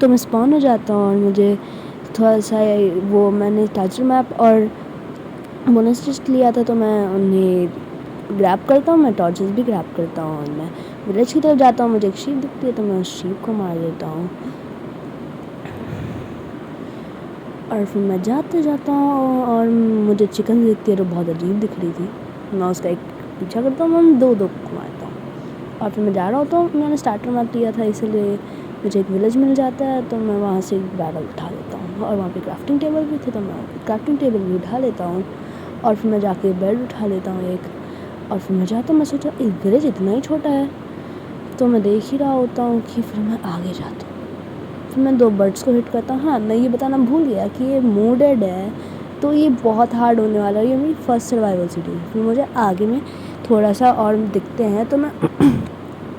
تو میں اسپون ہو جاتا ہوں اور مجھے تھوڑا سا وہ میں نے ٹیچر میپ اور مونسٹرس لیا تھا تو میں انہیں گریب کرتا ہوں، میں ٹارچز بھی گریب کرتا ہوں اور میں ولیج کی طرف جاتا ہوں. مجھے ایک شیپ دکھتی ہے تو میں اس شیپ کو مار دیتا ہوں اور پھر میں جاتا ہوں اور مجھے چکن دکھتی ہے جو بہت عجیب دکھ رہی تھی. میں اس کا ایک پیچھا کرتا ہوں، میں دو کو مارتا ہوں اور پھر میں جا رہا ہوتا ہوں. میں نے اسٹارٹر میپ لیا تھا اسی لیے مجھے ایک ولیج مل جاتا ہے تو میں وہاں سے ایک بیرل اٹھا لیتا ہوں اور وہاں پہ کرافٹنگ ٹیبل بھی تھے تو میں کرافٹنگ ٹیبل بھی اٹھا لیتا ہوں اور پھر میں جا کے بیڈ اٹھا لیتا ہوں ایک اور پھر میں جاتا ہوں. میں سوچا ایک ولیج اتنا ہی چھوٹا ہے تو میں دیکھ ہی رہا ہوتا ہوں کہ پھر میں آگے جاتا ہوں. پھر میں 2 برڈس کو ہٹ کرتا ہوں. ہاں میں یہ بتانا بھول گیا کہ یہ موڈڈ ہے تو یہ بہت ہارڈ ہونے والا ہے. یہ میری فرسٹ سروائیول سٹی ہے. پھر مجھے آگے میں تھوڑا سا اور دکھتے ہیں تو میں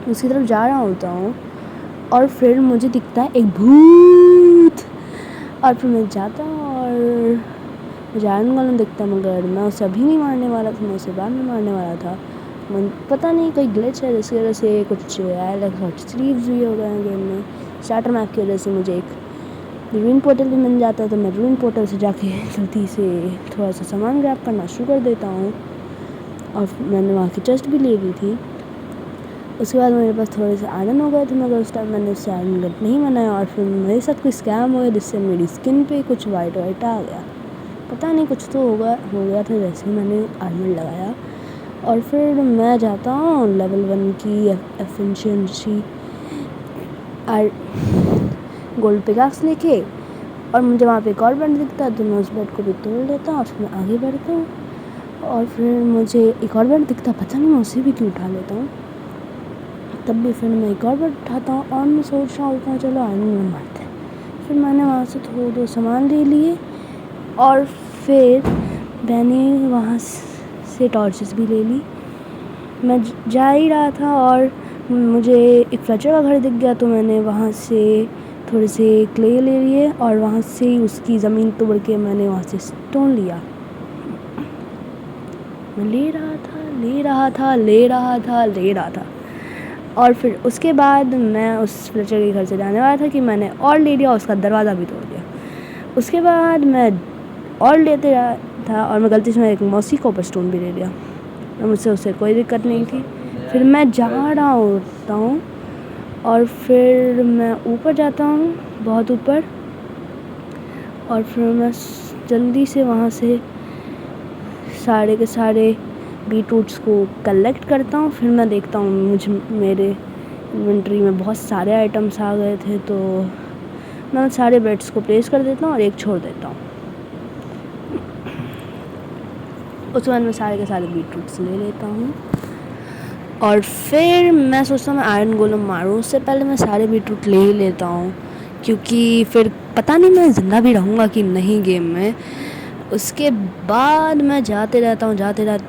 اس کی طرف جا رہا ہوتا ہوں اور پھر مجھے دکھتا ہے ایک بھوت اور پھر میں جاتا ہوں اور مجھے آئرن گولم دکھتا ہے مگر میں اسے ابھی نہیں مارنے والا تھا، میں اسے بعد میں مارنے والا تھا. پتہ نہیں کوئی گلچ ہے جس کی وجہ سے کچھ سلیوز بھی ہو گئے ہیں گیم میں. اسٹارٹر میپ کی وجہ سے مجھے ایک روین پورٹل بھی مل جاتا ہے تو میں روین پورٹل سے جا کے جلدی سے تھوڑا سا سامان گریب کرنا شروع کر دیتا ہوں اور میں نے وہاں کی چیسٹ بھی لے لی تھی. اس کے بعد میرے پاس تھوڑے سے آئرن ہو گئے تھے مگر اس ٹائم میں نے اس سے آئرن گٹ نہیں بنایا اور پھر میرے ساتھ کوئی اسکیم ہوا جس سے میری اسکن پہ کچھ وائٹ آ گیا. پتہ نہیں کچھ تو ہو گیا تھا جیسے میں نے آرمر لگایا اور پھر میں جاتا ہوں لیول 1 کی ایفینشنسی گولڈ پکاکس لے کے اور مجھے وہاں پہ ایک اور بیڈ دکھتا ہے تو میں اس بیڈ کو بھی توڑ لیتا ہوں اور پھر میں آگے بڑھتا ہوں اور پھر مجھے ایک اور بیڈ دکھتا ہے، پتہ نہیں میں اسے بھی کیوں اٹھا لیتا ہوں. تب بھی پھر میں ایک اور بیڈ اٹھاتا ہوں اور میں سوچ رہا ہوتا ہوں چلو آئرن میں مارتے ہیں. پھر میں نے وہاں سے تھوڑے 2 سامان لے لیے اور پھر میں نے وہاں سے ٹارچز بھی لے لی. میں جا ہی رہا تھا اور مجھے ایک فلیچر کا گھر دکھ گیا تو میں نے وہاں سے تھوڑے سے کلے لے لیے اور وہاں سے اس کی زمین توڑ کے میں نے وہاں سے اسٹون لیا. میں لے رہا تھا اور پھر اس کے بعد میں اس فلیچر کے گھر سے جانے والا تھا کہ میں نے اور لے لیا، اس کا دروازہ بھی توڑ دیا. اس کے بعد میں اور لیتے رہا تھا اور میں غلطی سے میں ایک موسی کوپر اسٹون بھی لے لیا اور مجھ سے اسے کوئی دقت نہیں تھی. پھر میں جا رہا ہوتا ہوں اور پھر میں اوپر جاتا ہوں بہت اوپر اور پھر میں جلدی سے وہاں سے سارے کے سارے بیٹ روٹس کو کلیکٹ کرتا ہوں. پھر میں دیکھتا ہوں میرے انوینٹری میں بہت سارے آئٹمس آ گئے تھے تو میں سارے بیڈس کو پلیس کر دیتا ہوں اور ایک چھوڑ دیتا ہوں. اس کے بعد میں سارے کے سارے بیٹ روٹس لے لیتا ہوں اور پھر میں سوچتا ہوں میں آئرن گولم ماروں اس سے پہلے میں سارے بیٹ روٹ لے ہی لیتا ہوں کیونکہ پھر پتہ نہیں میں زندہ بھی رہوں گا کہ نہیں گیم میں. اس کے بعد میں جاتے رہتا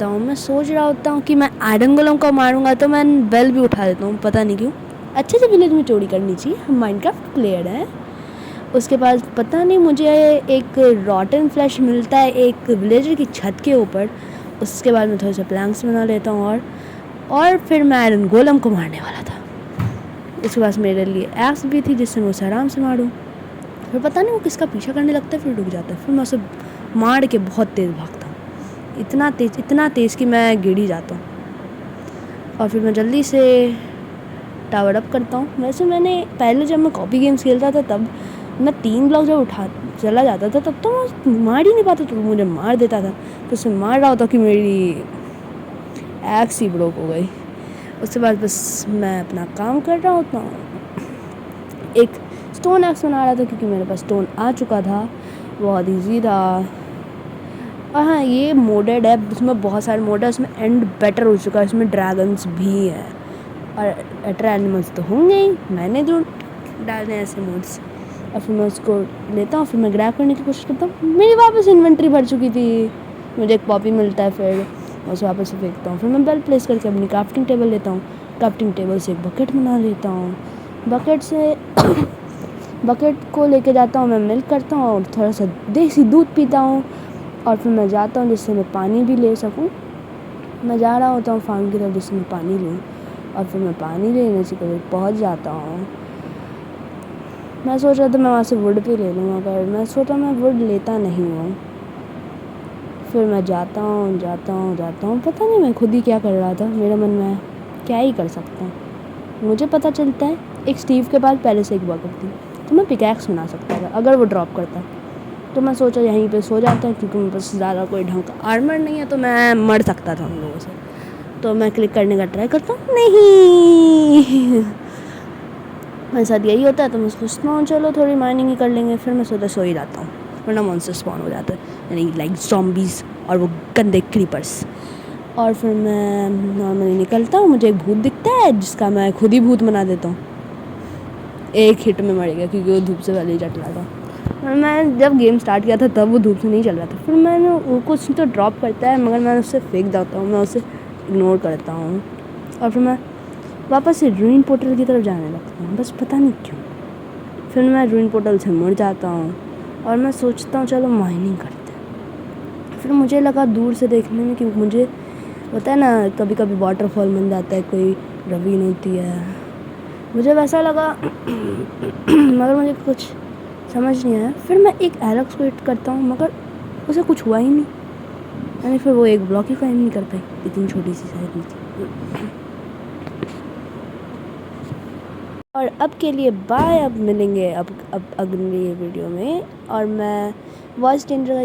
ہوں. میں سوچ رہا ہوتا ہوں کہ میں آئرن گولم کو ماروں گا تو میں بیل بھی اٹھا دیتا ہوں، پتہ نہیں کیوں. اچھے سے ولیج میں چوری کرنی چاہیے، ہم مائنکرافٹ پلیئر ہیں. اس کے بعد پتہ نہیں مجھے ایک راٹن فلیش ملتا ہے ایک ولیجر کی چھت کے اوپر. اس کے بعد میں تھوڑے سے پلانکس بنا لیتا ہوں اور پھر میں آئرن گولم کو مارنے والا تھا. اس کے بعد میرے لیے ایکس بھی تھی جس سے میں اسے آرام سے ماروں. پھر پتہ نہیں وہ کس کا پیچھا کرنے لگتا ہے پھر رک جاتا ہے. پھر میں اسے مار کے بہت تیز بھاگتا ہوں، اتنا تیز کہ میں گر ہی جاتا ہوں اور پھر میں جلدی سے ٹاور اپ کرتا ہوں. ویسے میں نے پہلے جب میں کاپی گیمز کھیلتا تھا تب میں 3 بلاک جب چلا جاتا تھا تب تو میں مار ہی نہیں پاتا تھا، مجھے مار دیتا تھا تو اسے مار رہا ہوتا کہ میری ایکس ہی بروک ہو گئی. اس کے بعد بس میں اپنا کام کر رہا ہوتا ہوں. ایک اسٹون ایکس بنا رہا تھا کیونکہ میرے پاس اسٹون آ چکا تھا، بہت ایزی تھا. اور ہاں یہ موڈڈ ہے، اس میں بہت سارے موڈ ہے، اس میں اینڈ بیٹر ہو چکا ہے، اس میں ڈریگنس بھی ہیں اور ایٹر اینیملس تو ہوں گے ہی، میں نے جو ڈالنے ایسے موڈس. اور پھر میں اس کو لیتا ہوں، پھر میں گریب کرنے کی کوشش کرتا ہوں. میری واپس انوینٹری بھر چکی تھی، مجھے ایک پاپی ملتا ہے پھر میں اسے واپس سے پھینکتا ہوں. پھر میں بیل پلیس کر کے اپنی کرافٹنگ ٹیبل لیتا ہوں، کرافٹنگ ٹیبل سے ایک بکٹ بنا لیتا ہوں. بکٹ کو لے کے جاتا ہوں، میں ملک کرتا ہوں اور تھوڑا سا دیسی دودھ پیتا ہوں اور پھر میں جاتا ہوں جس سے میں پانی بھی لے سکوں. میں جا رہا ہوتا ہوں فارم کی طرف جس سے میں پانی لوں اور پھر میں پانی لینے سے قریب پہنچ جاتا ہوں میں سوچ رہا تھا میں وہاں سے ووڈ بھی لے لوں، مگر میں سوچا میں ووڈ لیتا نہیں ہوں. پھر میں جاتا ہوں پتہ نہیں میں خود ہی کیا کر رہا تھا، میرے من میں کیا ہی کر سکتا ہوں. مجھے پتہ چلتا ہے ایک اسٹیو کے بعد پہلے سے ایک ہوا کرتی، تو میں پکیکس بنا سکتا تھا اگر وہ ڈراپ کرتا. تو میں سوچا یہیں پہ سو جاتا ہوں، کیونکہ میرے پاس زیادہ کوئی ڈھنگ کا آرمر نہیں ہے، تو میں مر سکتا تھا ان لوگوں سے. تو میں کلک کرنے کا ٹرائی کرتا ہوں، نہیں میرے ساتھ یہی ہوتا ہے. تو میں سوچتا ہوں چلو تھوڑی مائننگ ہی کر لیں گے، پھر میں سوچا سو ہی جاتا ہوں، ورنہ مونسٹر اسپون ہو جاتا ہے، یعنی لائک زومبیز اور وہ گندے کریپرس. اور پھر میں نارملی نکلتا ہوں، مجھے ایک بھوت دکھتا ہے جس کا میں خود ہی بھوت بنا دیتا ہوں. ایک ہٹ میں مر گیا کیونکہ وہ دھوپ سے پہلے ہی چٹ رہا تھا. میں جب گیم اسٹارٹ کیا تھا تب وہ دھوپ سے نہیں چل رہا تھا. پھر میں نے وہ کچھ تو ڈراپ کرتا ہے، مگر میں اسے پھینک جاتا ہوں، میں اسے اگنور کرتا ہوں. اور پھر میں واپس سے روئن پورٹل کی طرف جانے لگتا ہوں، بس پتہ نہیں کیوں. پھر میں روئن پورٹل سے مڑ جاتا ہوں اور میں سوچتا ہوں چلو مائننگ کرتے ہیں. پھر مجھے لگا دور سے دیکھنے میں کہ مجھے ہوتا ہے نا کبھی کبھی واٹر فال بن جاتا ہے، کوئی روین ہوتی ہے، مجھے ویسا لگا مگر مجھے کچھ سمجھ نہیں آیا. پھر میں ایک ایلکس کو ہٹ کرتا ہوں، مگر اسے کچھ ہوا ہی نہیں، یعنی پھر وہ ایک بلاک ہی قائم نہیں کر پائی، اتنی چھوٹی سی سائز میں تھی. اور اب کے لیے بائے، اب ملیں گے اب اگلی ویڈیو میں. اور میں وائس چینجر کا